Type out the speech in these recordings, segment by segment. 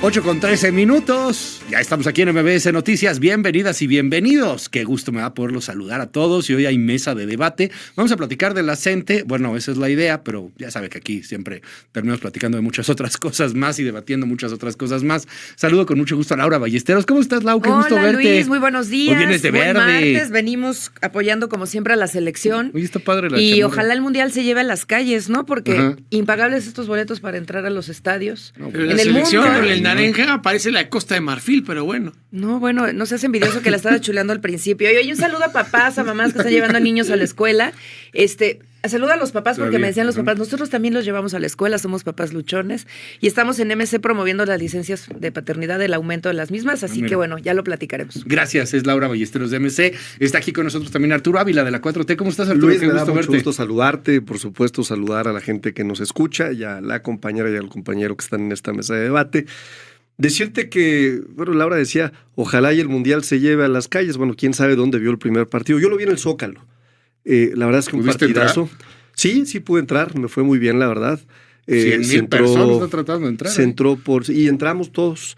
8:13. Ya estamos aquí en MBS Noticias. Bienvenidas y bienvenidos. Qué gusto me da poderlos saludar a todos. Y hoy hay mesa de debate. Vamos a platicar de la CENTE. Bueno, esa es la idea, pero ya sabe que aquí siempre terminamos platicando de muchas otras cosas más y debatiendo muchas otras cosas más. Saludo con mucho gusto a Laura Ballesteros. ¿Cómo estás, Lau? Qué gusto verte. Hola, Luis. Muy buenos días. Hoy vienes de Buen verde. martes. Venimos apoyando como siempre a la selección. Oye, está padre la Y chamorra. ojalá el Mundial se lleve a las calles, ¿no? Porque Ajá. impagables estos boletos para entrar a los estadios. No, Pero en la el selección mundo. con el naranja parece la Costa de Marfil, pero bueno. No, bueno, no seas envidioso que la estaba chuleando al principio. Y oye, un saludo a papás, a mamás que están llevando niños a la escuela. Saludo a los papás porque Todavía, me decían los ajá. papás, nosotros también los llevamos a la escuela, somos papás luchones y estamos en MC promoviendo las licencias de paternidad, el aumento de las mismas, así Mira. que bueno, ya lo platicaremos. Gracias, es Laura Ballesteros de MC. Está aquí con nosotros también Arturo Ávila de la 4T. ¿Cómo estás, Arturo? Luis, Qué me da gusto mucho verte. gusto saludarte, por supuesto saludar a la gente que nos escucha y a la compañera y al compañero que están en esta mesa de debate. Decirte que, bueno, Laura decía, ojalá y el Mundial se lleve a las calles. Bueno, quién sabe dónde vio el primer partido. Yo lo vi en el Zócalo. La verdad es que un ¿Pudiste partidazo. Sí pude entrar, me fue muy bien, la verdad. 100,000 personas están tratando de entrar. Se entró y entramos todos.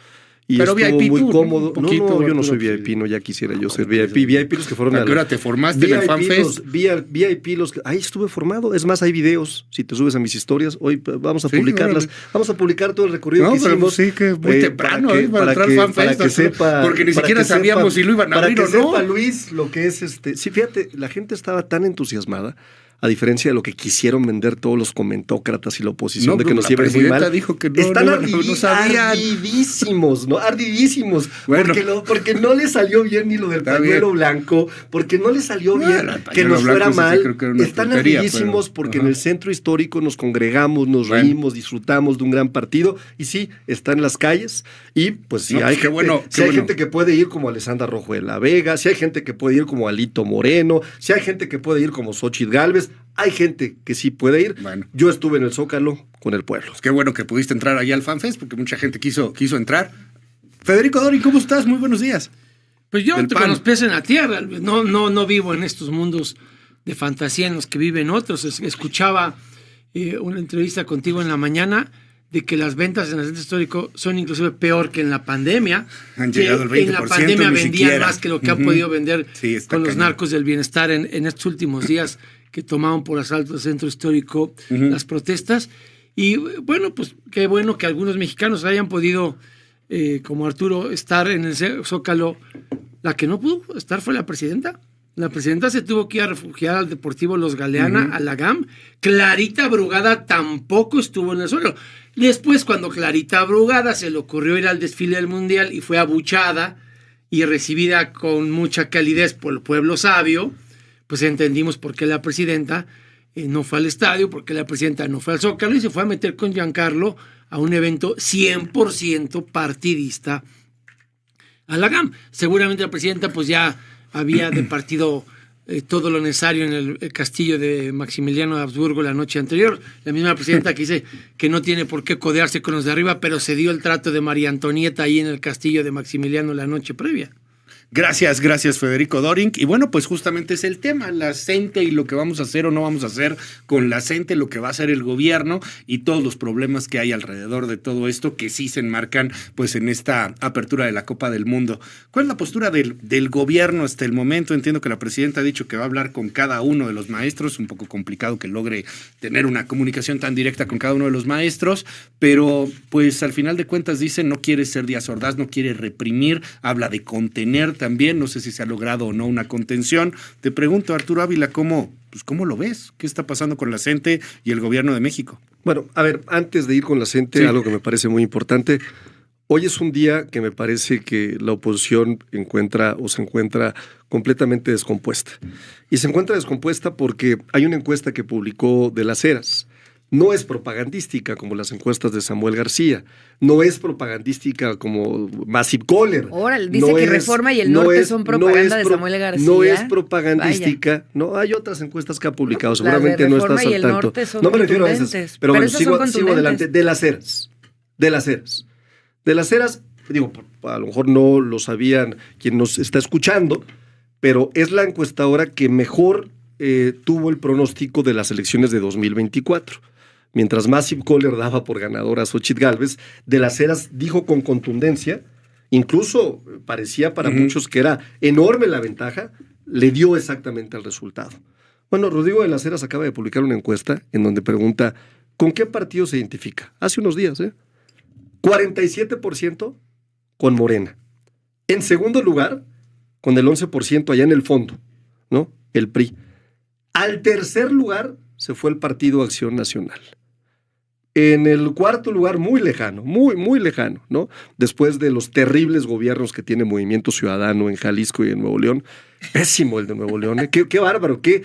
Y Pero estuvo VIP muy tú, ¿no? cómodo. Un poquito, yo no soy Arturo, VIP, sí. no, ya quisiera yo ser VIP. VIP los que fueron ¿A qué hora te formaste en el FanFest? VIP los que... Ahí estuve formado. Es más, hay videos. Si te subes a mis historias, hoy vamos a Sí, publicarlas. órale. Vamos a publicar todo el recorrido No, que pero hicimos. sí que es muy temprano para entrar al para FanFest, que Arturo, sepa, porque ni para siquiera que sabíamos si lo iban a abrir para o que no. sepa, Luis, lo que es Sí, fíjate, la gente estaba tan entusiasmada, a diferencia de lo que quisieron vender todos los comentócratas y la oposición, de que nos la lleven muy presidenta mal. dijo que no, Están no sabían. ardidísimos, ¿no? Ardidísimos. Bueno. Porque no le salió bien ni lo del Está pañuelo bien. blanco, porque no le salió No, bien el que pañuelo nos fuera blanco sí mal. creo que era una Están tontería, ardidísimos pero- porque ajá. en el centro histórico nos congregamos, nos Bueno. reímos, disfrutamos de un gran partido. Y sí, está en las calles. Y pues sí, No, hay, qué gente, bueno, sí qué hay bueno. gente que puede ir como Alessandra Rojo de la Vega, si hay gente que puede ir como Alito Moreno, si hay gente que puede ir como Xóchitl Gálvez, hay gente que sí puede ir. Bueno. Yo estuve en el Zócalo con el pueblo. Pues qué bueno que pudiste entrar ahí al FanFest, porque mucha gente quiso entrar. Federico Dori, ¿cómo estás? Muy buenos días. Pues yo Del con pan. los pies en la tierra, no vivo en estos mundos de fantasía en los que viven otros. Escuchaba una entrevista contigo en la mañana de que las ventas en el centro histórico son inclusive peor que en la pandemia. Han Que llegado al 20%, en la pandemia ni vendían siquiera. más que lo que han Ujú. podido vender Sí, está con los cañón. narcos del bienestar en estos últimos días que tomaron por asalto el centro histórico las protestas. Y bueno, pues qué bueno que algunos mexicanos hayan podido, como Arturo, estar en el Zócalo. La que no pudo estar fue la presidenta. La presidenta se tuvo que ir a refugiar al Deportivo Los Galeana, a la GAM. Clarita Brugada tampoco estuvo en el Zócalo. Después, cuando Clarita Brugada se le ocurrió ir al desfile del Mundial y fue abuchada y recibida con mucha calidez por el pueblo sabio, pues entendimos por qué la presidenta no fue al estadio, por qué la presidenta no fue al Zócalo y se fue a meter con Giancarlo a un evento 100% partidista a la GAM. Seguramente la presidenta pues ya había departido todo lo necesario en el castillo de Maximiliano de Habsburgo la noche anterior. La misma presidenta que dice que no tiene por qué codearse con los de arriba, pero se dio el trato de María Antonieta ahí en el castillo de Maximiliano la noche previa. Gracias Federico Doring. Y bueno, pues justamente es el tema, la CENTE y lo que vamos a hacer o no vamos a hacer con la CENTE, lo que va a hacer el gobierno y todos los problemas que hay alrededor de todo esto que sí se enmarcan pues en esta apertura de la Copa del Mundo. ¿Cuál es la postura del gobierno hasta el momento? Entiendo que la presidenta ha dicho que va a hablar con cada uno de los maestros, un poco complicado que logre tener una comunicación tan directa con cada uno de los maestros, pero pues al final de cuentas dice no quiere ser Díaz Ordaz, no quiere reprimir, habla de contener también, no sé si se ha logrado o no una contención. Te pregunto, Arturo Ávila, ¿cómo lo ves? ¿Qué está pasando con la CENTE y el gobierno de México? Bueno, a ver, antes de ir con la CENTE, Sí. algo que me parece muy importante. Hoy es un día que me parece que la oposición se encuentra completamente descompuesta. Y se encuentra descompuesta porque hay una encuesta que publicó de Las Heras. No es propagandística como las encuestas de Samuel García. No es propagandística como Massive Caller. Órale, dice que Reforma y El Norte son propaganda de Samuel García. No es propagandística. No, hay otras encuestas que ha publicado. Las de Seguramente no Reforma estás y al El tanto. Norte son No me refiero a esas. contundentes. Pero bueno, esas son sigo contundentes. adelante. De Las Heras. De Las Heras, digo, a lo mejor no lo sabían quien nos está escuchando, pero es la encuestadora que mejor tuvo el pronóstico de las elecciones de 2024. Mientras Massive Caller daba por ganadora a Xóchitl Gálvez, De las Heras dijo con contundencia, incluso parecía para muchos que era enorme la ventaja, le dio exactamente el resultado. Bueno, Rodrigo De las Heras acaba de publicar una encuesta en donde pregunta ¿con qué partido se identifica? Hace unos días, 47% con Morena. En segundo lugar, con el 11% allá en el fondo, ¿no? El PRI. Al tercer lugar se fue el Partido Acción Nacional. En el cuarto lugar, muy lejano, muy lejano, ¿no? Después de los terribles gobiernos que tiene Movimiento Ciudadano en Jalisco y en Nuevo León. Pésimo el de Nuevo León, ¿eh? Qué bárbaro, qué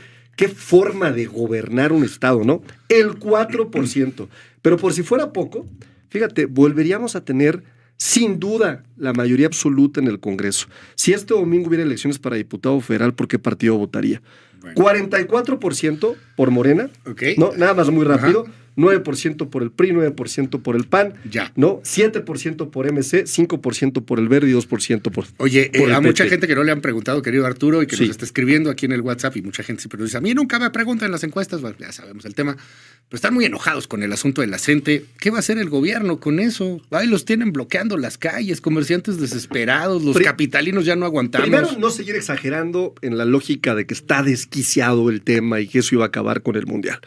forma de gobernar un estado, ¿no? El 4%. Pero por si fuera poco, fíjate, volveríamos a tener sin duda la mayoría absoluta en el Congreso. Si este domingo hubiera elecciones para diputado federal, ¿por qué partido votaría? Bueno. 44% por Morena, okay. ¿no? Nada más muy rápido. 9% por el PRI, 9% por el PAN, ¿no? 7% por MC, 5% por el Verde y 2% por Oye, por el a PT. Mucha gente que no le han preguntado, querido Arturo, y que Sí. nos está escribiendo aquí en el WhatsApp, y mucha gente siempre nos dice, a mí nunca me preguntan en las encuestas, bueno, ya sabemos el tema, pero están muy enojados con el asunto de la gente. ¿Qué va a hacer el gobierno con eso? Ahí los tienen bloqueando las calles, comerciantes desesperados, los capitalinos ya no aguantamos. Primero, no seguir exagerando en la lógica de que está desquiciado el tema y que eso iba a acabar con el Mundial.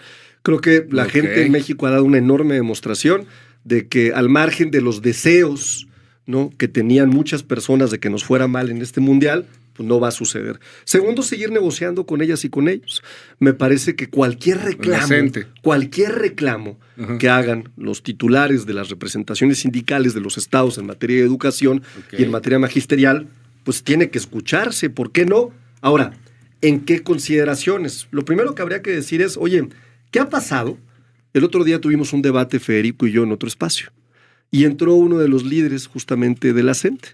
Creo que la gente en México ha dado una enorme demostración de que al margen de los deseos, ¿no?, que tenían muchas personas de que nos fuera mal en este Mundial, pues no va a suceder. Segundo, seguir negociando con ellas y con ellos. Me parece que cualquier reclamo que hagan los titulares de las representaciones sindicales de los estados en materia de educación y en materia magisterial, pues tiene que escucharse. ¿Por qué no? Ahora, ¿en qué consideraciones? Lo primero que habría que decir es, oye, ¿qué ha pasado? El otro día tuvimos un debate, Federico y yo, en otro espacio, y entró uno de los líderes justamente de la CENTE.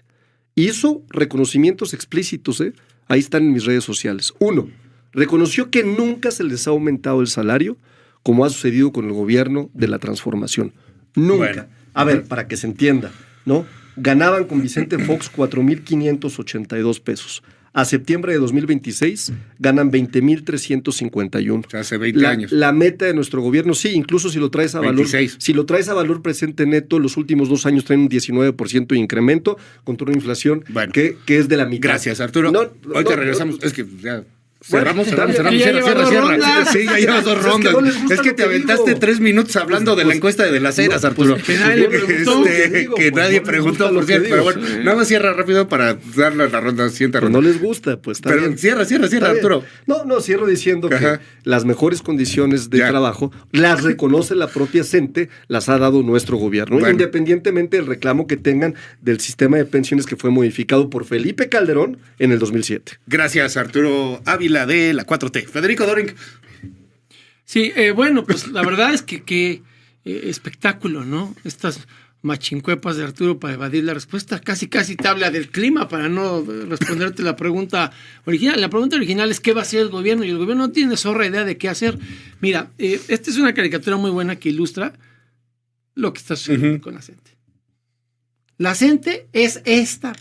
Hizo reconocimientos explícitos, ahí están en mis redes sociales. Uno, reconoció que nunca se les ha aumentado el salario como ha sucedido con el gobierno de la transformación. Nunca. Bueno. A ver, para que se entienda, ¿no? Ganaban con Vicente Fox 4,582 pesos. A septiembre de 2026 ganan 20,351. O sea, hace 20 años. La meta de nuestro gobierno, sí, incluso si lo traes a 26. Valor, si lo traes a valor presente neto, los últimos 2 años traen un 19% de incremento contra una inflación que es de la mitad. Gracias, Arturo. Ahorita regresamos. Es que ya. Cerramos. Cierra. Sí, ya llevas 2 rondas. Es que te aventaste 3 minutos hablando de la encuesta de las Heras, Arturo. Que nadie preguntó. Que nadie preguntó, por cierto. Pero bueno, nada más cierra rápido para darle la ronda, siguiente ronda. No les gusta, pues está bien. Cierra, Arturo. No, cierro diciendo que las mejores condiciones de trabajo las reconoce la propia CENTE, las ha dado nuestro gobierno, independientemente del reclamo que tengan del sistema de pensiones que fue modificado por Felipe Calderón en el 2007. Gracias, Arturo Ávila de la 4T. Federico Doring. Sí, bueno, pues la verdad es que espectáculo, ¿no? Estas machincuepas de Arturo para evadir la respuesta. Casi te habla del clima para no responderte la pregunta original. La pregunta original es ¿qué va a hacer el gobierno? Y el gobierno no tiene zorra idea de qué hacer. Mira, esta es una caricatura muy buena que ilustra lo que está sucediendo con la CENTE. La CENTE es esta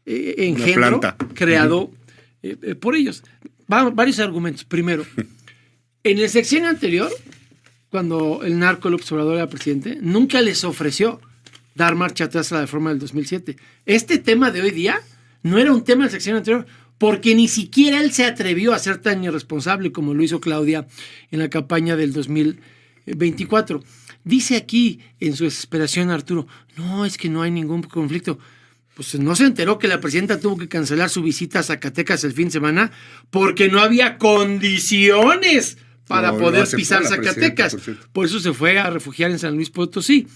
engendro creado por ellos. Varios argumentos. Primero, en el sexenio anterior, cuando el narco López Obrador era presidente, nunca les ofreció dar marcha atrás a la reforma del 2007. Este tema de hoy día no era un tema del sexenio anterior, porque ni siquiera él se atrevió a ser tan irresponsable como lo hizo Claudia en la campaña del 2024. Dice aquí en su desesperación Arturo, no, es que no hay ningún conflicto. Pues no se enteró que la presidenta tuvo que cancelar su visita a Zacatecas el fin de semana porque no había condiciones para poder pisar Zacatecas. Por eso se fue a refugiar en San Luis Potosí.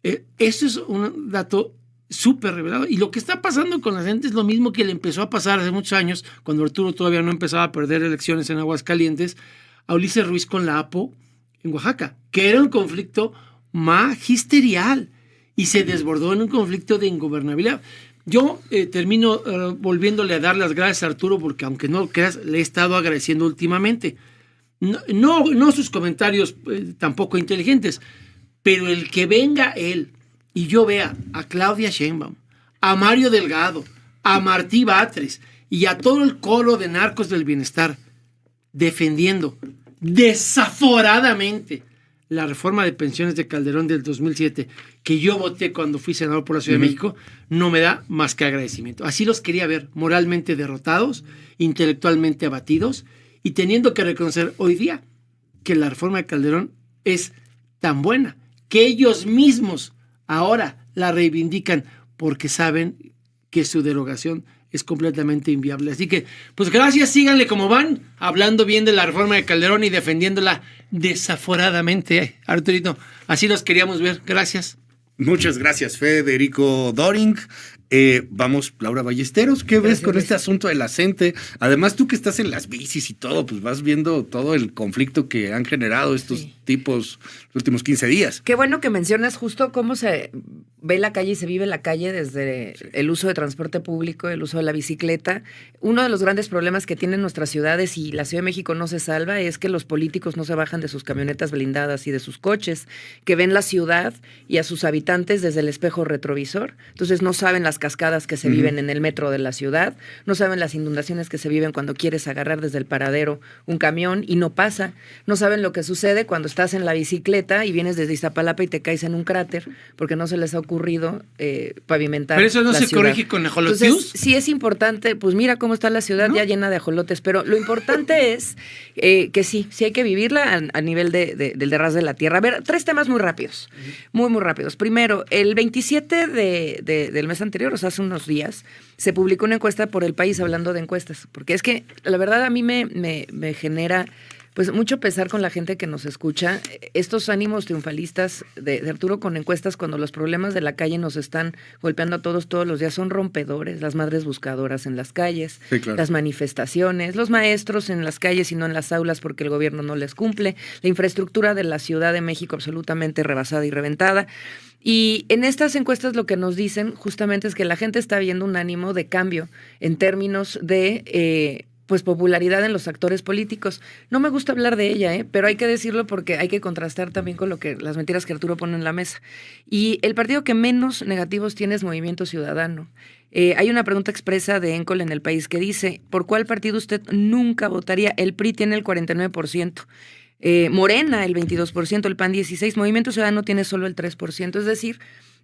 Eso es un dato súper revelado. Y lo que está pasando con la gente es lo mismo que le empezó a pasar hace muchos años, cuando Arturo todavía no empezaba a perder elecciones en Aguascalientes, a Ulises Ruiz con la APO en Oaxaca, que era un conflicto magisterial. Y se desbordó en un conflicto de ingobernabilidad. Yo termino volviéndole a dar las gracias a Arturo porque, aunque no lo creas, le he estado agradeciendo últimamente. No sus comentarios tampoco inteligentes, pero el que venga él y yo vea a Claudia Sheinbaum, a Mario Delgado, a Martí Batres y a todo el coro de narcos del bienestar defendiendo desaforadamente la reforma de pensiones de Calderón del 2007, que yo voté cuando fui senador por la Ciudad de México, no me da más que agradecimiento. Así los quería ver, moralmente derrotados, intelectualmente abatidos, y teniendo que reconocer hoy día que la reforma de Calderón es tan buena que ellos mismos ahora la reivindican porque saben que su derogación es completamente inviable. Así que, pues gracias, síganle como van, hablando bien de la reforma de Calderón y defendiéndola desaforadamente, Arturito. Así los queríamos ver. Gracias. Muchas gracias, Federico Doring. Vamos, Laura Ballesteros, ¿qué ves con este asunto de la CENTE? Además, tú que estás en las bicis y todo, pues vas viendo todo el conflicto que han generado estos tipos los últimos 15 días. Qué bueno que mencionas justo cómo se ve la calle y se vive la calle desde el uso de transporte público, el uso de la bicicleta. Uno de los grandes problemas que tienen nuestras ciudades, y la Ciudad de México no se salva, es que los políticos no se bajan de sus camionetas blindadas y de sus coches, que ven la ciudad y a sus habitantes desde el espejo retrovisor. Entonces no saben las cascadas que se viven en el metro de la ciudad, no saben las inundaciones que se viven cuando quieres agarrar desde el paradero un camión y no pasa, no saben lo que sucede cuando estás en la bicicleta y vienes desde Iztapalapa y te caes en un cráter porque no se les ha ocurrido pavimentar. Pero eso no la se ciudad. corrige con ajolotes. Entonces, sí es importante, pues mira cómo está la ciudad, ¿no? Ya llena de ajolotes, pero lo importante es que sí hay que vivirla a nivel del ras de la tierra. A ver, 3 temas muy rápidos, muy rápidos. Primero, el 27 del mes anterior, o sea, hace unos días, se publicó una encuesta por El País, hablando de encuestas, porque es que la verdad a mí me genera pues mucho pesar con la gente que nos escucha, estos ánimos triunfalistas de Arturo con encuestas cuando los problemas de la calle nos están golpeando a todos los días son rompedores, las madres buscadoras en las calles, sí, claro, las manifestaciones, los maestros en las calles y no en las aulas porque el gobierno no les cumple, la infraestructura de la Ciudad de México absolutamente rebasada y reventada. Y en estas encuestas lo que nos dicen justamente es que la gente está viendo un ánimo de cambio en términos de pues popularidad en los actores políticos. No me gusta hablar de ella, pero hay que decirlo porque hay que contrastar también con las mentiras que Arturo pone en la mesa. Y el partido que menos negativos tiene es Movimiento Ciudadano. Hay una pregunta expresa de Encol en El País que dice, ¿por cuál partido usted nunca votaría? El PRI tiene el 49%. Morena el 22%, el PAN 16%, Movimiento Ciudadano tiene solo el 3%, es decir,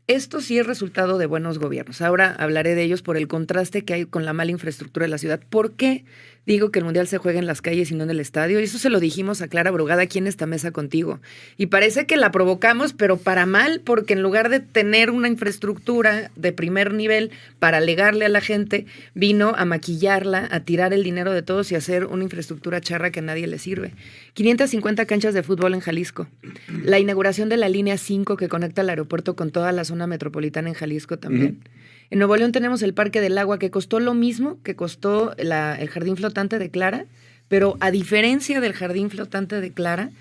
esto sí es resultado de buenos gobiernos. Ahora hablaré de ellos por el contraste que hay con la mala infraestructura de la ciudad. ¿Por qué digo que el Mundial se juega en las calles y no en el estadio? Y eso se lo dijimos a Clara Brugada aquí en esta mesa contigo. Y parece que la provocamos, pero para mal, porque en lugar de tener una infraestructura de primer nivel para alegarle a la gente, vino a maquillarla, a tirar el dinero de todos y a hacer una infraestructura charra que a nadie le sirve. 550 canchas de fútbol en Jalisco. La inauguración de la línea 5 que conecta el aeropuerto con toda la zona metropolitana en Jalisco también. En Nuevo León tenemos el Parque del Agua, que costó lo mismo que costó el Jardín Flotante de Clara, pero a diferencia del Jardín Flotante de Clara,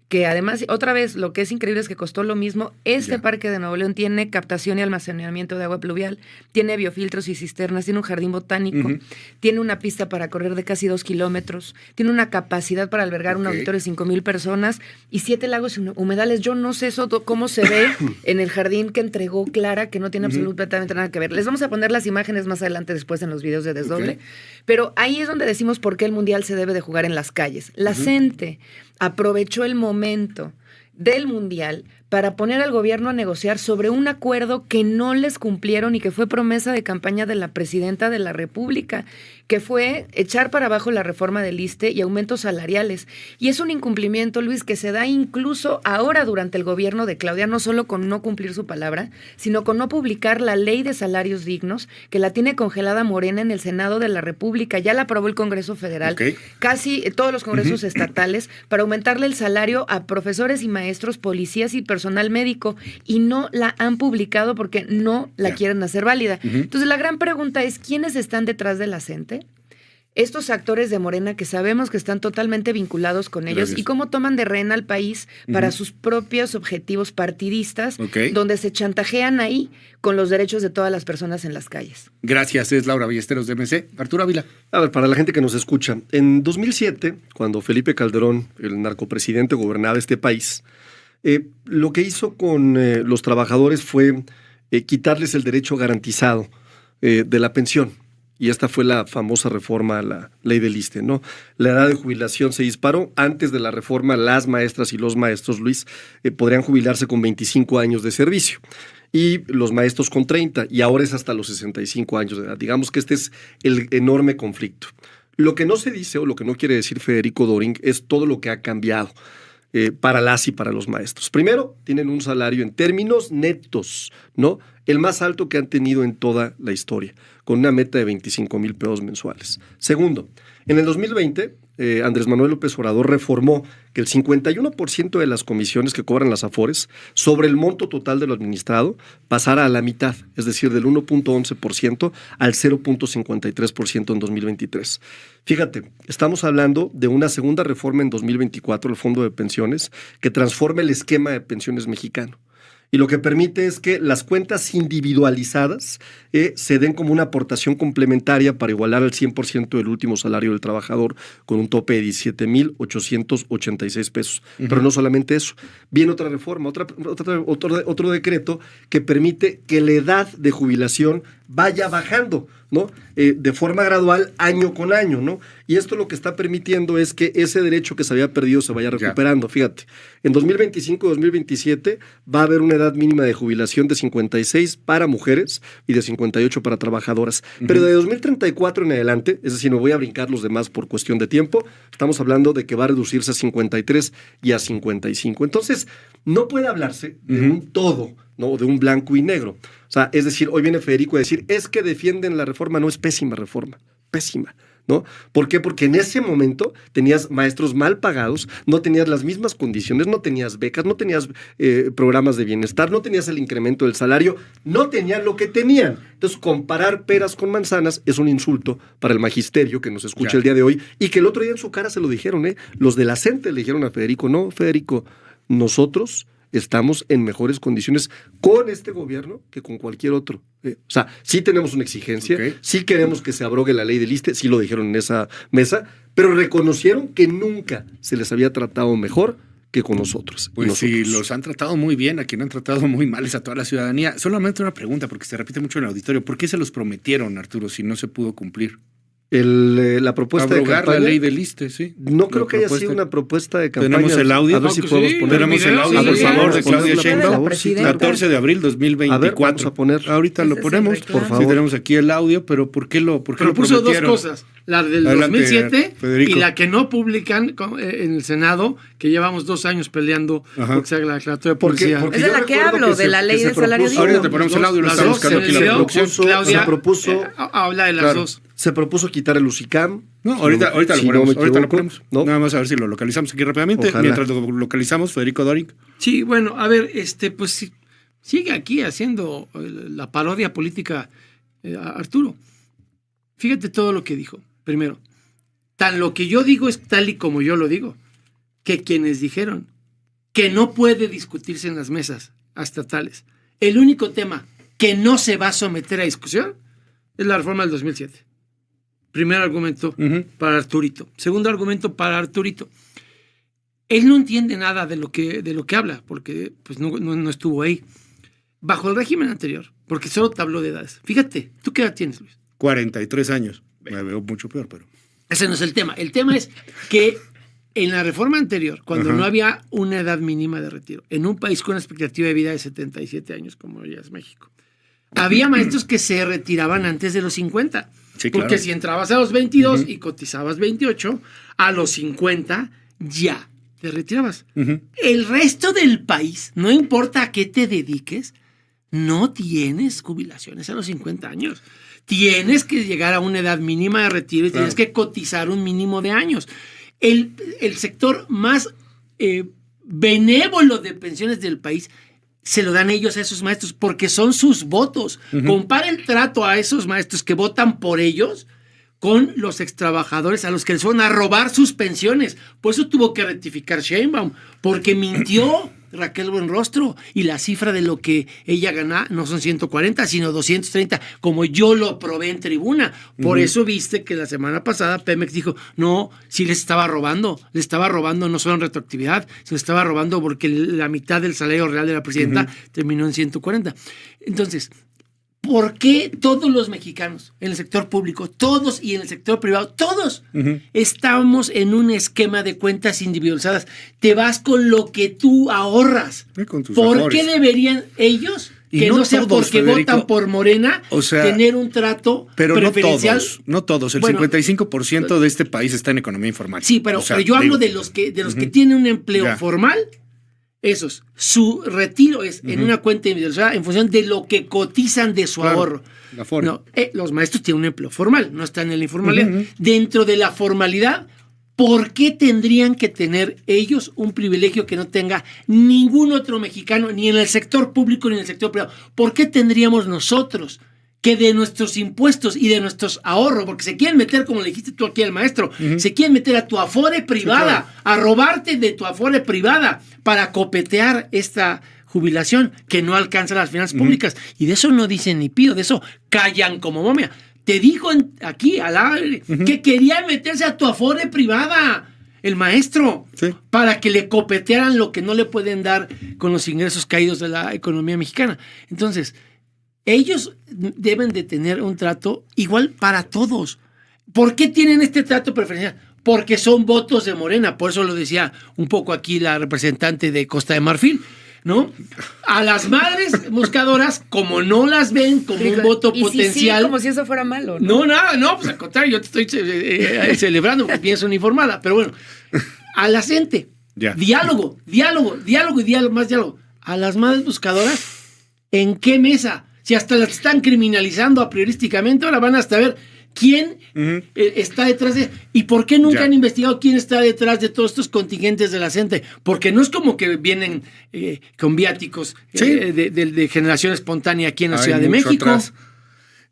que además, otra vez, lo que es increíble es que costó lo mismo. Este parque de Nuevo León tiene captación y almacenamiento de agua pluvial, tiene biofiltros y cisternas, tiene un jardín botánico, tiene una pista para correr de casi 2 kilómetros, tiene una capacidad para albergar un auditorio de 5,000 personas y 7 lagos y humedales. Yo no sé eso cómo se ve en el jardín que entregó Clara, que no tiene absolutamente nada que ver. Les vamos a poner las imágenes más adelante después en los videos de Desdoble, pero ahí es donde decimos por qué el Mundial se debe de jugar en las calles. La CENTE aprovechó el momento del Mundial para poner al gobierno a negociar sobre un acuerdo que no les cumplieron y que fue promesa de campaña de la presidenta de la República, que fue echar para abajo la reforma del ISSSTE y aumentos salariales. Y es un incumplimiento, Luis, que se da incluso ahora durante el gobierno de Claudia, no solo con no cumplir su palabra, sino con no publicar la ley de salarios dignos, que la tiene congelada Morena en el Senado de la República. Ya la aprobó el Congreso Federal, casi todos los congresos estatales, para aumentarle el salario a profesores y maestros, policías y personal médico, y no la han publicado porque no la quieren hacer válida. Entonces la gran pregunta es, ¿quiénes están detrás de la CENTE? Estos actores de Morena que sabemos que están totalmente vinculados con ellos y cómo toman de rehén al país para sus propios objetivos partidistas, donde se chantajean ahí con los derechos de todas las personas en las calles. Gracias, es Laura Ballesteros de MC. Arturo Ávila. A ver, para la gente que nos escucha, en 2007, cuando Felipe Calderón, el narcopresidente, gobernaba este país, lo que hizo con los trabajadores fue quitarles el derecho garantizado de la pensión. Y esta fue la famosa reforma a la ley del ISSSTE, ¿no? La edad de jubilación se disparó. Antes de la reforma, las maestras y los maestros, Luis, podrían jubilarse con 25 años de servicio. Y los maestros con 30, y ahora es hasta los 65 años de edad. Digamos que este es el enorme conflicto. Lo que no se dice, o lo que no quiere decir Federico Doring, es todo lo que ha cambiado para las y para los maestros. Primero, tienen un salario en términos netos, ¿no? El más alto que han tenido en toda la historia, con una meta de 25,000 pesos mensuales. Segundo, en el 2020, Andrés Manuel López Obrador reformó que el 51% de las comisiones que cobran las Afores sobre el monto total de lo administrado pasara a la mitad, es decir, del 1.11% al 0.53% en 2023. Fíjate, estamos hablando de una segunda reforma en 2024 del Fondo de Pensiones que transforma el esquema de pensiones mexicano. Y lo que permite es que las cuentas individualizadas se den como una aportación complementaria para igualar al 100% del último salario del trabajador con un tope de 17,886 pesos. Pero no solamente eso. Viene otra reforma, otro decreto que permite que la edad de jubilación vaya bajando, ¿no? De forma gradual, año con año, ¿no? Y esto lo que está permitiendo es que ese derecho que se había perdido se vaya recuperando. Fíjate, en 2025-2027 va a haber una edad mínima de jubilación de 56 para mujeres y de 58 para trabajadoras. Pero de 2034 en adelante, es decir, no voy a brincar los demás por cuestión de tiempo, estamos hablando de que va a reducirse a 53 y a 55. Entonces, no puede hablarse de un todo, ¿no? De un blanco y negro. O sea, es decir, hoy viene Federico a decir, es que defienden la reforma. No, es pésima reforma, pésima, ¿no? ¿Por qué? Porque en ese momento tenías maestros mal pagados, no tenías las mismas condiciones, no tenías becas, no tenías programas de bienestar, no tenías el incremento del salario, no tenían lo que tenían. Entonces, comparar peras con manzanas es un insulto para el magisterio que nos escucha el día de hoy y que el otro día en su cara se lo dijeron, los de la CENTE le dijeron a Federico, no, Federico, nosotros estamos en mejores condiciones con este gobierno que con cualquier otro. O sea, sí tenemos una exigencia, sí queremos que se abrogue la ley del ISSSTE, sí lo dijeron en esa mesa, pero reconocieron que nunca se les había tratado mejor que con nosotros. Pues sí, los han tratado muy bien, a quien han tratado muy mal es a toda la ciudadanía. Solamente una pregunta, porque se repite mucho en el auditorio. ¿Por qué se los prometieron, Arturo, si no se pudo cumplir? La propuesta abrogar de campaña, la ley del ISSSTE, sí. No creo que haya sido una propuesta de campaña. ¿Tenemos el audio? A ver si podemos poner. Tenemos el audio, por favor, de Claudia Sheinbaum. Sí, 14 de abril 2024. A ver, vamos a poner. Ahorita lo ponemos, por favor. Sí, tenemos aquí el audio, pero ¿por qué lo propuso dos cosas? La del Adelante, 2007 Federico. y la que no publican en el Senado, que llevamos 2 años peleando porque se haga la declaratoria de policía. Porque Es de yo la que recuerdo hablo, de la ley se del salario propuso- digno. Ahorita te ponemos el audio, lo Las está dos, buscando en aquí el la video, producción. Claudia se propuso, habla de las Claro. dos. se propuso quitar el UCICAM. No, ahorita lo si no ponemos. me Ahorita lo equivoco, ponemos. ¿no? Nada más a ver si lo localizamos aquí rápidamente. Ojalá. Mientras lo localizamos, Federico Doring. Sí, bueno, a ver, pues sigue aquí haciendo la parodia política Arturo. Fíjate todo lo que dijo. Primero, tan lo que yo digo es tal y como yo lo digo, que quienes dijeron que no puede discutirse en las mesas estatales, el único tema que no se va a someter a discusión es la reforma del 2007. Primer argumento para Arturito. Segundo argumento para Arturito. Él no entiende nada de lo que habla, porque pues no estuvo ahí. Bajo el régimen anterior, porque solo te habló de edades. Fíjate, ¿tú qué edad tienes, Luis? 43 años. Me veo mucho peor, pero... Ese no es el tema. El tema es que en la reforma anterior, cuando no había una edad mínima de retiro, en un país con una expectativa de vida de 77 años, como ya es México, había maestros que se retiraban antes de los 50. Sí, porque claro. si entrabas a los 22 y cotizabas 28, a los 50 ya te retirabas. El resto del país, no importa a qué te dediques, no tienes jubilaciones a los 50 años. Tienes que llegar a una edad mínima de retiro y tienes que cotizar un mínimo de años. El sector más benévolo de pensiones del país se lo dan ellos a esos maestros porque son sus votos. Compara el trato a esos maestros que votan por ellos con los extrabajadores a los que les fueron a robar sus pensiones. Por eso tuvo que rectificar Sheinbaum, porque mintió Raquel Buenrostro y la cifra de lo que ella gana no son 140, sino 230, como yo lo probé en tribuna. Por eso viste que la semana pasada Pemex dijo, no, sí les estaba robando no solo en retroactividad, se les estaba robando porque la mitad del salario real de la presidenta terminó en 140. Entonces, ¿por qué todos los mexicanos en el sector público, todos y en el sector privado, todos estamos en un esquema de cuentas individualizadas? Te vas con lo que tú ahorras. Con tus ¿Por ahorros. qué deberían ellos, Y que no no sea todos, porque Federico, votan por Morena, o sea, tener un trato Pero preferencial? no todos. El Bueno, 55% de este país está en economía informal. Sí, pero, O sea, pero yo hablo digo, de los que tienen un empleo Ya. formal. Esos, su retiro es en una cuenta individualizada en función de lo que cotizan de su Claro, ahorro. la Afore. No, los maestros tienen un empleo formal, no están en la informalidad. Dentro de la formalidad, ¿por qué tendrían que tener ellos un privilegio que no tenga ningún otro mexicano, ni en el sector público ni en el sector privado? ¿Por qué tendríamos nosotros que de nuestros impuestos y de nuestros ahorros, porque se quieren meter, como le dijiste tú aquí al maestro, se quieren meter a tu afore privada, a robarte de tu afore privada para copetear esta jubilación que no alcanza las finanzas públicas? Y de eso no dicen ni pido, de eso callan como momia. Te dijo aquí al aire que querían meterse a tu afore privada, el maestro, Sí. para que le copetearan lo que no le pueden dar con los ingresos caídos de la economía mexicana. Entonces, ellos deben de tener un trato igual para todos. ¿Por qué tienen este trato preferencial? Porque son votos de Morena. Por eso lo decía un poco aquí la representante de Costa de Marfil, ¿no? A las madres buscadoras, como no las ven como un voto Y potencial. sí, como si eso fuera malo, ¿no? No, nada, no, pues al contrario, yo te estoy celebrando porque pienso uniformada. Pero bueno, a la gente, Ya. diálogo, más diálogo. A las madres buscadoras, ¿en qué mesa? Si hasta las están criminalizando a priorísticamente, ahora van hasta ver quién está detrás de... ¿Y por qué nunca Ya. han investigado quién está detrás de todos estos contingentes de la gente? Porque no es como que vienen con viáticos Sí. de generación espontánea aquí en la Hay Ciudad de mucho México. atrás.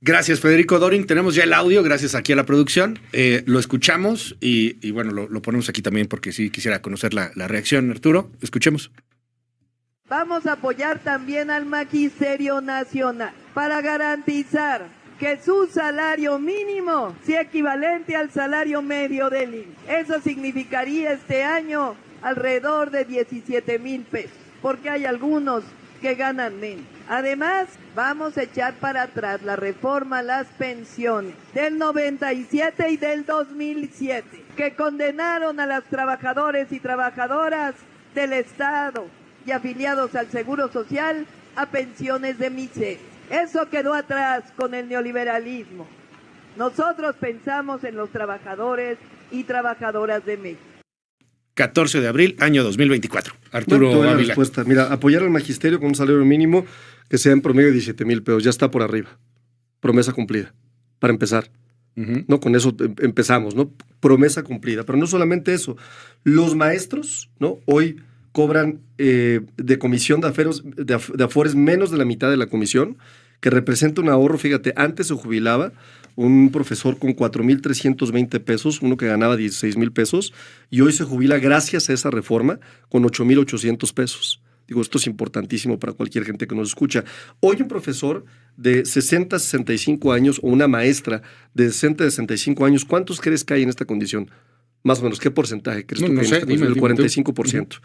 Gracias, Federico Doring. Tenemos ya el audio, gracias aquí a la producción. Lo escuchamos y bueno, lo ponemos aquí también porque sí quisiera conocer la reacción, Arturo. Escuchemos. Vamos a apoyar también al Magisterio Nacional para garantizar que su salario mínimo sea equivalente al salario medio del IMSS. Eso significaría este año alrededor de 17,000 pesos, porque hay algunos que ganan menos. Además, vamos a echar para atrás la reforma a las pensiones del 97 y del 2007, que condenaron a las trabajadores y trabajadoras del Estado y afiliados al Seguro Social a pensiones de miseria. Eso quedó atrás con el neoliberalismo. Nosotros pensamos en los trabajadores y trabajadoras de México. 14 de abril, año 2024. No, Arturo te doy la Ávila. respuesta. Mira, apoyar al magisterio con un salario mínimo que sea en promedio de 17,000 pesos. Ya está por arriba. Promesa cumplida. Para empezar. Ujú. ¿No? Con eso empezamos, ¿no? Promesa cumplida. Pero no solamente eso. Los maestros, ¿no? Hoy cobran de comisión de afores menos de la mitad de la comisión, que representa un ahorro. Fíjate, antes se jubilaba un profesor con 4,320 pesos, uno que ganaba 16,000 pesos, y hoy se jubila gracias a esa reforma con 8,800 pesos. Digo, esto es importantísimo para cualquier gente que nos escucha. Hoy un profesor de 60, 65 años o una maestra de 60, 65 años, ¿cuántos crees que hay en esta condición? Más o menos, ¿qué porcentaje crees No, tú no que hay sé, en esta condición? dime El tú. 45%.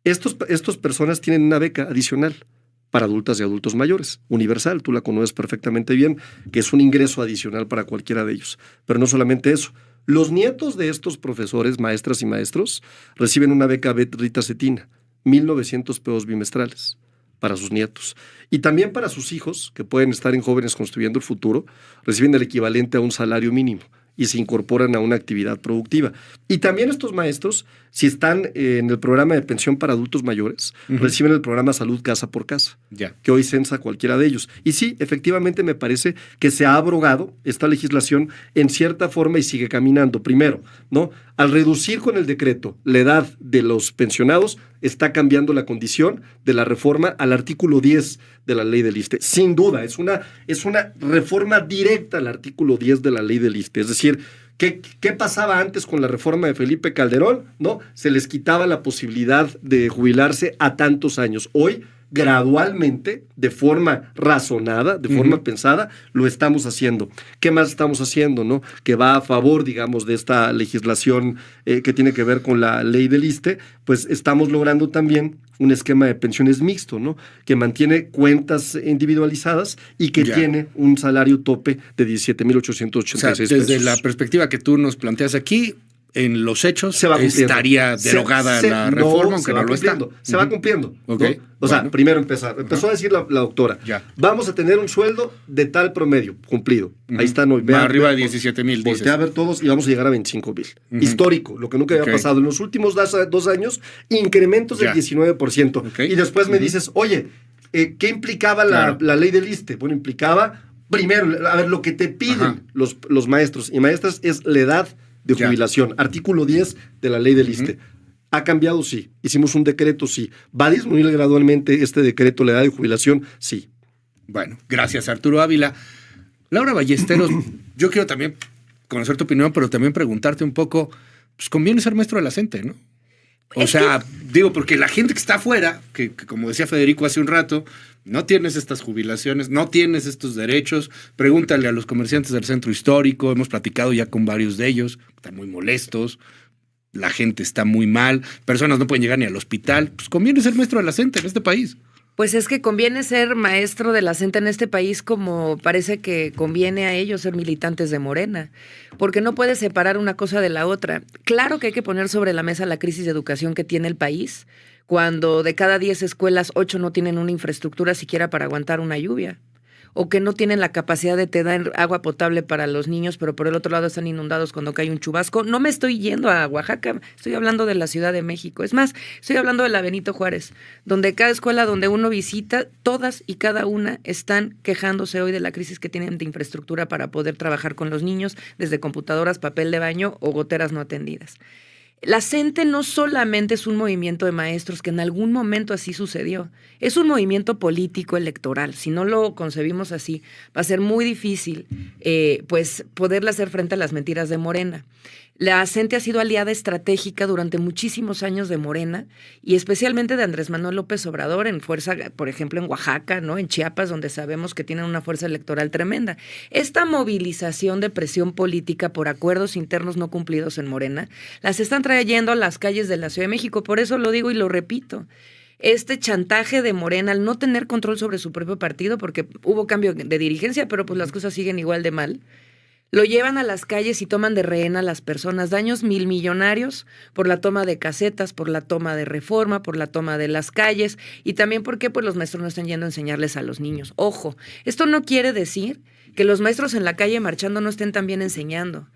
Estas personas tienen una beca adicional para adultas y adultos mayores, universal, tú la conoces perfectamente bien, que es un ingreso adicional para cualquiera de ellos. Pero no solamente eso, los nietos de estos profesores, maestras y maestros, reciben una beca Rita Cetina, 1,900 pesos bimestrales para sus nietos. Y también para sus hijos, que pueden estar en Jóvenes Construyendo el Futuro, reciben el equivalente a un salario mínimo y se incorporan a una actividad productiva. Y también estos maestros, si están en el programa de pensión para adultos mayores, reciben el programa Salud Casa por Casa, Ya. que hoy censa cualquiera de ellos. Y sí, efectivamente me parece que se ha abrogado esta legislación en cierta forma y sigue caminando. Primero, ¿no? Al reducir con el decreto la edad de los pensionados, está cambiando la condición de la reforma al artículo 10 de la ley del ISSSTE. Sin duda, es una reforma directa al artículo 10 de la ley del ISSSTE. Es decir, ¿qué pasaba antes con la reforma de Felipe Calderón? ¿No? Se les quitaba la posibilidad de jubilarse a tantos años. Hoy, gradualmente, de forma razonada, de forma pensada, lo estamos haciendo. ¿Qué más estamos haciendo, no? Que va a favor, digamos, de esta legislación que tiene que ver con la ley del ISSSTE, pues estamos logrando también un esquema de pensiones mixto, ¿no? Que mantiene cuentas individualizadas y que tiene un salario tope de 17,886 pesos. Desde la perspectiva que tú nos planteas aquí, en los hechos estaría derogada la reforma, aunque no lo está. Se va cumpliendo. Okay. ¿no? O sea, primero empezó a decir la doctora, vamos a tener un sueldo de tal promedio, cumplido. Ahí están hoy. Arriba de 17,000, dices. Voltea a ver todos y vamos a llegar a 25,000. Histórico, lo que nunca había pasado. En los últimos 2 años, incrementos del 19%. Y después me dices, oye, ¿qué implicaba la ley del ISSSTE? Bueno, implicaba, primero, a ver, lo que te piden los maestros y maestras es la edad de jubilación. Artículo 10 de la ley del ISSSTE. ¿Ha cambiado? Sí. Hicimos un decreto, sí. ¿Va a disminuir gradualmente este decreto la edad de jubilación? Sí. Bueno, gracias, Arturo Ávila. Laura Ballesteros, yo quiero también conocer tu opinión, pero también preguntarte un poco, pues conviene ser maestro de la CENTE, ¿no? O sea, digo, porque la gente que está afuera, que como decía Federico hace un rato, no tienes estas jubilaciones, no tienes estos derechos. Pregúntale a los comerciantes del centro histórico, hemos platicado ya con varios de ellos, están muy molestos, la gente está muy mal, personas no pueden llegar ni al hospital. Pues conviene ser maestro de la CENTE en este país. Pues es que conviene ser maestro de la CENTE en este país como parece que conviene a ellos ser militantes de Morena, porque no puedes separar una cosa de la otra. Claro que hay que poner sobre la mesa la crisis de educación que tiene el país, cuando de cada 10 escuelas, 8 no tienen una infraestructura siquiera para aguantar una lluvia, o que no tienen la capacidad de tener agua potable para los niños, pero por el otro lado están inundados cuando cae un chubasco. No me estoy yendo a Oaxaca, estoy hablando de la Ciudad de México. Es más, estoy hablando de la Benito Juárez, donde cada escuela donde uno visita, todas y cada una están quejándose hoy de la crisis que tienen de infraestructura para poder trabajar con los niños, desde computadoras, papel de baño o goteras no atendidas. La CENTE no solamente es un movimiento de maestros, que en algún momento así sucedió, es un movimiento político electoral. Si no lo concebimos así, va a ser muy difícil pues poderle hacer frente a las mentiras de Morena. La CENTE ha sido aliada estratégica durante muchísimos años de Morena y especialmente de Andrés Manuel López Obrador en fuerza, por ejemplo, en Oaxaca, ¿no? En Chiapas, donde sabemos que tienen una fuerza electoral tremenda. Esta movilización de presión política por acuerdos internos no cumplidos en Morena, las están trayendo a las calles de la Ciudad de México. Por eso lo digo y lo repito. Este chantaje de Morena al no tener control sobre su propio partido, porque hubo cambio de dirigencia, pero pues las cosas siguen igual de mal. Lo llevan a las calles y toman de rehén a las personas, daños milmillonarios por la toma de casetas, por la toma de Reforma, por la toma de las calles y también porque pues los maestros no están yendo a enseñarles a los niños. Ojo, esto no quiere decir que los maestros en la calle marchando no estén también enseñando.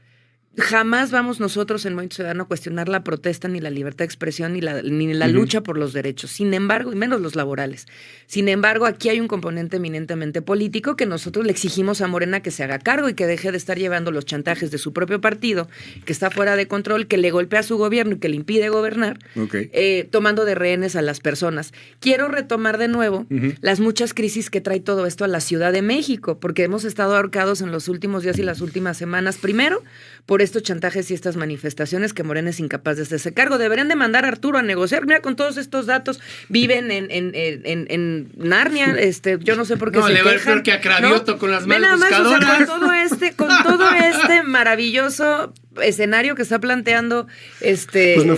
Jamás vamos nosotros en Movimiento Ciudadano a cuestionar la protesta, ni la libertad de expresión, ni la lucha por los derechos. Sin embargo, y menos los laborales. Sin embargo, aquí hay un componente eminentemente político que nosotros le exigimos a Morena que se haga cargo y que deje de estar llevando los chantajes de su propio partido, que está fuera de control, que le golpea a su gobierno y que le impide gobernar, tomando de rehenes a las personas. Quiero retomar de nuevo las muchas crisis que trae todo esto a la Ciudad de México, porque hemos estado ahorcados en los últimos días y las últimas semanas. Primero, por estos chantajes y estas manifestaciones que Morena es incapaz de hacerse cargo. Deberían de mandar a Arturo a negociar. Mira, con todos estos datos, viven en Narnia, yo no sé por qué se le va a quejan. decir que a Cravioto con las manos buscadoras. buscadoras. O sea, con todo este maravilloso escenario que está planteando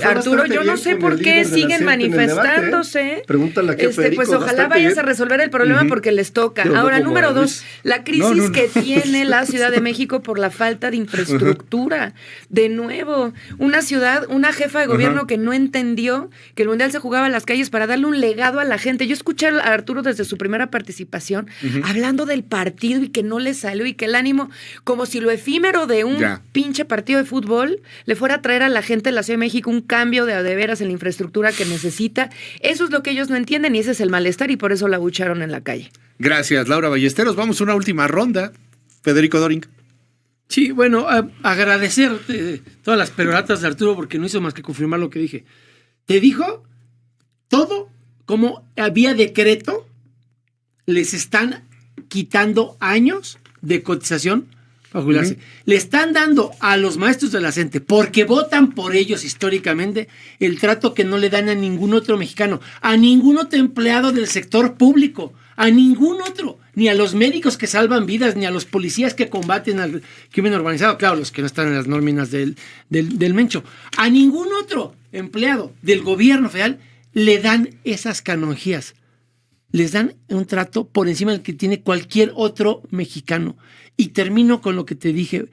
Arturo, yo no sé por qué siguen manifestándose. Pregúntale a qué pues ojalá vayas a resolver el problema porque les toca. Pero ahora, no número 2, la crisis que tiene la Ciudad de México por la falta de infraestructura. De nuevo, una jefa de gobierno que no entendió que el Mundial se jugaba en las calles para darle un legado a la gente. Yo escuché a Arturo desde su primera participación hablando del partido y que no le salió y que el ánimo, como si lo efímero de un pinche partido de fútbol le fuera a traer a la gente de la Ciudad de México un cambio de veras en la infraestructura que necesita. Eso es lo que ellos no entienden y ese es el malestar y por eso la abucharon en la calle. Gracias, Laura Ballesteros. Vamos a una última ronda. Federico Doring. Sí, bueno, agradecer todas las peroratas de Arturo porque no hizo más que confirmar lo que dije. Te dijo todo como había decreto, les están quitando años de cotización para jubilarse. Le están dando a los maestros de la CENTE, porque votan por ellos históricamente, el trato que no le dan a ningún otro mexicano, a ningún otro empleado del sector público, a ningún otro, ni a los médicos que salvan vidas, ni a los policías que combaten al crimen organizado, claro, los que no están en las nóminas del Mencho, a ningún otro empleado del gobierno federal le dan esas canonjías. Les dan un trato por encima del que tiene cualquier otro mexicano. Y termino con lo que te dije,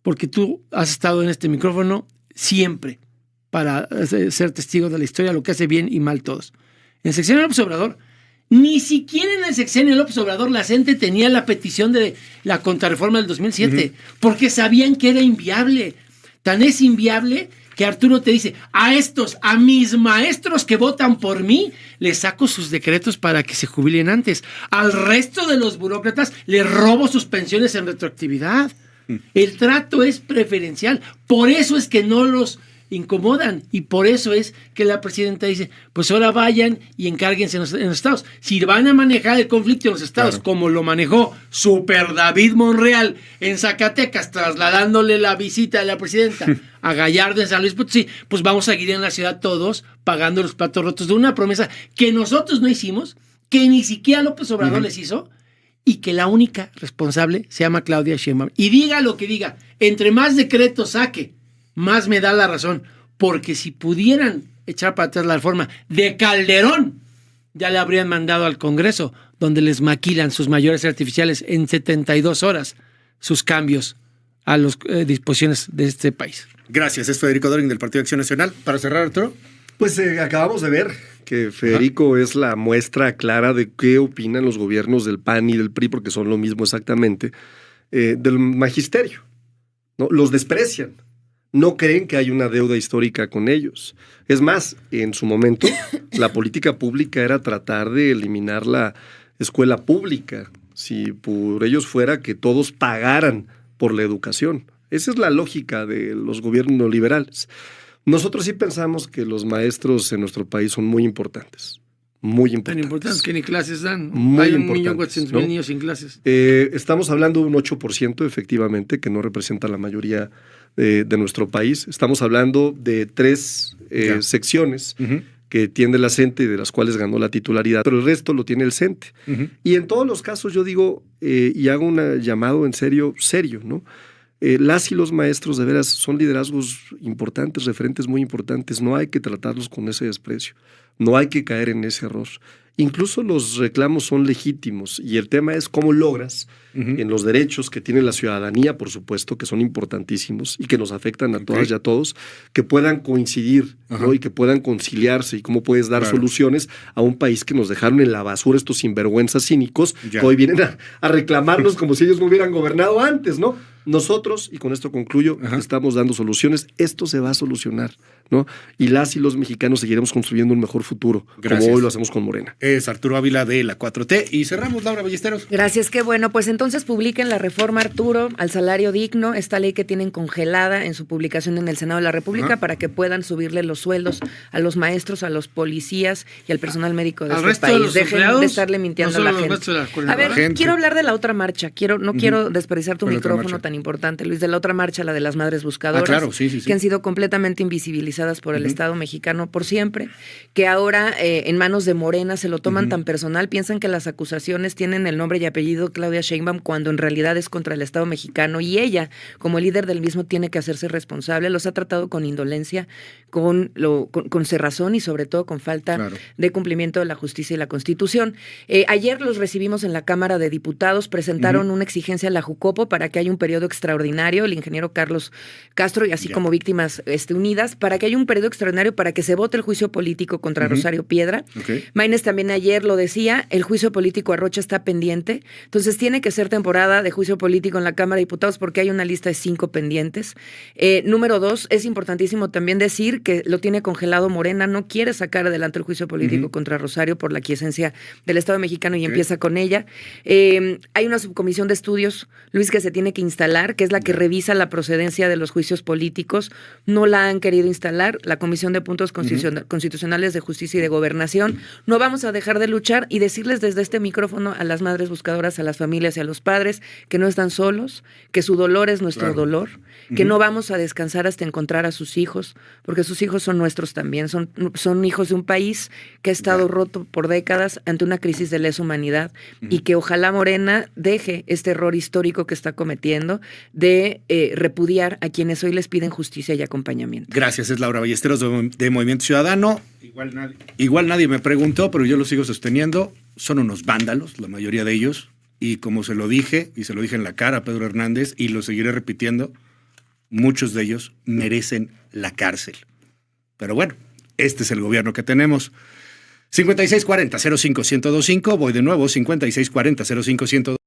porque tú has estado en este micrófono siempre para ser testigo de la historia, lo que hace bien y mal todos. En el sexenio de López Obrador, ni siquiera en el sexenio de López Obrador la gente tenía la petición de la contrarreforma del 2007, porque sabían que era inviable. Tan es inviable que Arturo te dice, a mis maestros que votan por mí, les saco sus decretos para que se jubilen antes. Al resto de los burócratas les robo sus pensiones en retroactividad. El trato es preferencial. Por eso es que no los incomodan y por eso es que la presidenta dice, pues ahora vayan y encárguense en los estados. Si van a manejar el conflicto en los estados, como lo manejó Super David Monreal en Zacatecas, trasladándole la visita de la presidenta a Gallardo en San Luis Potosí, pues vamos a seguir en la ciudad todos pagando los platos rotos de una promesa que nosotros no hicimos, que ni siquiera López Obrador les hizo, y que la única responsable se llama Claudia Sheinbaum. Y diga lo que diga, entre más decretos saque, más me da la razón, porque si pudieran echar para atrás la reforma de Calderón, ya le habrían mandado al Congreso, donde les maquilan sus mayores artificiales en 72 horas sus cambios a las disposiciones de este país. Gracias, es Federico Doring del Partido Acción Nacional. Para cerrar, Arturo. Pues acabamos de ver que Federico es la muestra clara de qué opinan los gobiernos del PAN y del PRI, porque son lo mismo exactamente, del magisterio, ¿no? Los desprecian. No creen que hay una deuda histórica con ellos. Es más, en su momento, la política pública era tratar de eliminar la escuela pública, si por ellos fuera que todos pagaran por la educación. Esa es la lógica de los gobiernos neoliberales. Nosotros sí pensamos que los maestros en nuestro país son muy importantes. Muy importantes. Tan importantes que ni clases dan. Muy Hay un importantes, 1.400.000 ¿no? niños sin clases. Estamos hablando de un 8%, efectivamente, que no representa la mayoría de nuestro país. Estamos hablando de 3 secciones que tiene la CENTE y de las cuales ganó la titularidad, pero el resto lo tiene el CENTE. Y en todos los casos yo digo, y hago un llamado en serio, ¿no? Las y los maestros de veras son liderazgos importantes, referentes muy importantes. No hay que tratarlos con ese desprecio. No hay que caer en ese error. Incluso los reclamos son legítimos y el tema es cómo logras en los derechos que tiene la ciudadanía, por supuesto, que son importantísimos y que nos afectan a todas y a todos, que puedan coincidir, ¿no? Y que puedan conciliarse y cómo puedes dar soluciones a un país que nos dejaron en la basura estos sinvergüenzas cínicos que hoy vienen a reclamarnos como si ellos no hubieran gobernado antes, ¿no? Nosotros, y con esto concluyo, estamos dando soluciones. Esto se va a solucionar, ¿no? Y las y los mexicanos seguiremos construyendo un mejor futuro, como hoy lo hacemos con Morena. Es Arturo Ávila de la 4T. Y cerramos, Laura Ballesteros. Gracias, qué bueno. Pues entonces publiquen la reforma, Arturo, al salario digno, esta ley que tienen congelada en su publicación en el Senado de la República para que puedan subirle los sueldos a los maestros, a los policías y al personal médico de este país. Dejen de estarle mintiendo a la gente. A ver, quiero hablar de la otra marcha. No quiero desperdiciar tu micrófono tan importante, Luis, de la otra marcha, la de las madres buscadoras, que han sido completamente invisibilizadas por el Estado mexicano por siempre, que ahora en manos de Morena se lo toman tan personal, piensan que las acusaciones tienen el nombre y apellido Claudia Sheinbaum, cuando en realidad es contra el Estado mexicano, y ella, como líder del mismo, tiene que hacerse responsable. Los ha tratado con indolencia, con cerrazón y sobre todo con falta de cumplimiento de la justicia y la Constitución. Ayer los recibimos en la Cámara de Diputados, presentaron una exigencia a la Jucopo para que haya un periodo extraordinario, el ingeniero Carlos Castro y así como Víctimas Unidas, para que haya un periodo extraordinario para que se vote el juicio político contra Rosario Piedra. Maínez también ayer lo decía, el juicio político a Rocha está pendiente, entonces tiene que ser temporada de juicio político en la Cámara de Diputados porque hay una lista de 5 pendientes. Número 2, es importantísimo también decir que lo tiene congelado Morena, no quiere sacar adelante el juicio político contra Rosario por la quiesencia del Estado mexicano y empieza con ella. Hay una subcomisión de estudios, Luis, que se tiene que instalar, que es la que revisa la procedencia de los juicios políticos. No la han querido instalar. La Comisión de Puntos Constitucionales de Justicia y de Gobernación. No vamos a a dejar de luchar y decirles desde este micrófono a las madres buscadoras, a las familias y a los padres que no están solos, que su dolor es nuestro dolor, que no vamos a descansar hasta encontrar a sus hijos, porque sus hijos son nuestros también, son hijos de un país que ha estado roto por décadas ante una crisis de lesa humanidad y que ojalá Morena deje este error histórico que está cometiendo de repudiar a quienes hoy les piden justicia y acompañamiento. Gracias, es Laura Ballesteros de Movimiento Ciudadano. Igual nadie me preguntó, pero yo lo sigo sosteniendo. Son unos vándalos, la mayoría de ellos. Y como se lo dije, y se lo dije en la cara a Pedro Hernández, y lo seguiré repitiendo, muchos de ellos merecen la cárcel. Pero bueno, este es el gobierno que tenemos. 5640-05-1025, voy de nuevo, 5640-05-1025.